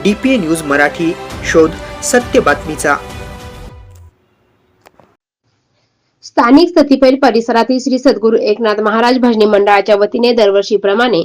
DPA news Marathi, शोध सत्य बातमीचा। स्थानिक सतीपेठ परिसरातील श्री सद्गुरू एकनाथ महाराज भजनी मंडळाच्या वतीने दरवर्षीप्रमाणे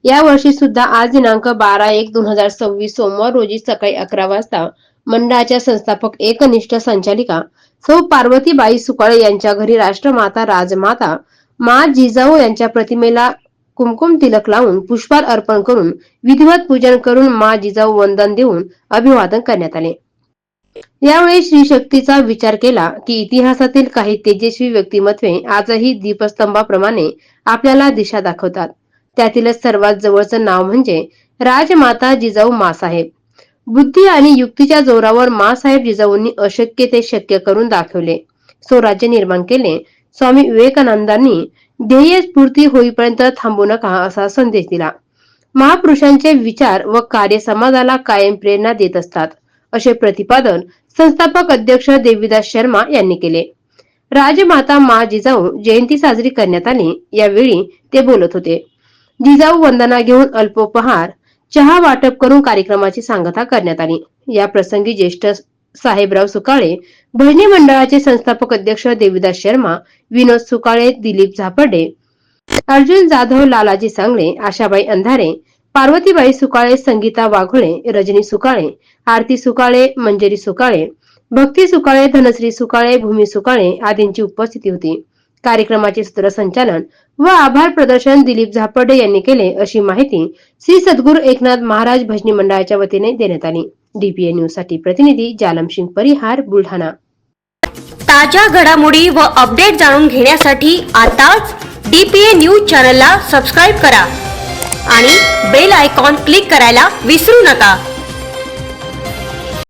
या वर्षी सुद्धा आज दिनांक 12/1/2026 सोमवार रोजी सकाळी 11 वाजता मंडळाच्या संस्थापक एकनिष्ठ संचालिका सौ पार्वतीबाई सुकाळे यांच्या घरी राष्ट्रमाता राजमाता मा जिजाऊ यांच्या प्रतिमेला कुमकुम तिलक लावून पुष्पहार अर्पण करून विधिवत पूजन करून मा जिजाऊ वंदन देऊन अभिवादन करण्यात आले। यावेळी श्री शक्तीचा विचार केला की इतिहासातील काही तेजस्वी व्यक्तिमत्वे आजही दीपस्तंभाप्रमाणे आपल्याला दिशा दाखवतात। त्यातीलच सर्वात जवळचं नाव म्हणजे राजमाता जिजाऊ मासाहेब। बुद्धी आणि युक्तीच्या जोरावर मासाहेब जिजाऊंनी अशक्य ते शक्य करून दाखवले, स्वराज्य निर्माण केले। स्वामी विवेकानंदांनी ध्येय स्फूर्ती होईपर्यंत थांबू नका असा संदेश दिला। महापुरुषांचे विचार व कार्य समाजाला कायम प्रेरणा देत असतात, असे प्रतिपादन संस्थापक अध्यक्ष देवीदास शर्मा यांनी केले। राजमाता मा जिजाऊ जयंती साजरी करण्यात आली, यावेळी ते बोलत होते। जिजाऊ वंदना घेऊन अल्पोपहार चहा वाटप करून कार्यक्रमाची सांगता करण्यात आली। या प्रसंगी ज्येष्ठ साहेबराव सुकाळे, भजनी मंडळाचे संस्थापक अध्यक्ष देवीदास शर्मा, विनोद सुकाळे, दिलीप झापर्डे, अर्जुन जाधव, लालाजी सांगळे, आशाबाई अंधारे, पार्वतीबाई सुकाळे, संगीता वाघोळे, रजनी सुकाळे, आरती सुकाळे, मंजरी सुकाळे, भक्ती सुकाळे, धनश्री सुकाळे, भूमी सुकाळे आदींची उपस्थिती होती। कार्यक्रमाचे सूत्रसंचालन व आभार प्रदर्शन दिलीप झापर्डे यांनी केले, अशी माहिती श्री सद्गुरू एकनाथ महाराज भजनी मंडळाच्या वतीने देण्यात आली। DPA न्यूज साठी प्रतिनिधी जालम सिंग परिहार, बुलढाणा। ताज्या घडामोडी व अपडेट जाणून घेण्यासाठी आताच DPA न्यूज चॅनलला सबस्क्राइब करा आणि बेल आयकॉन क्लिक करायला विसरू नका।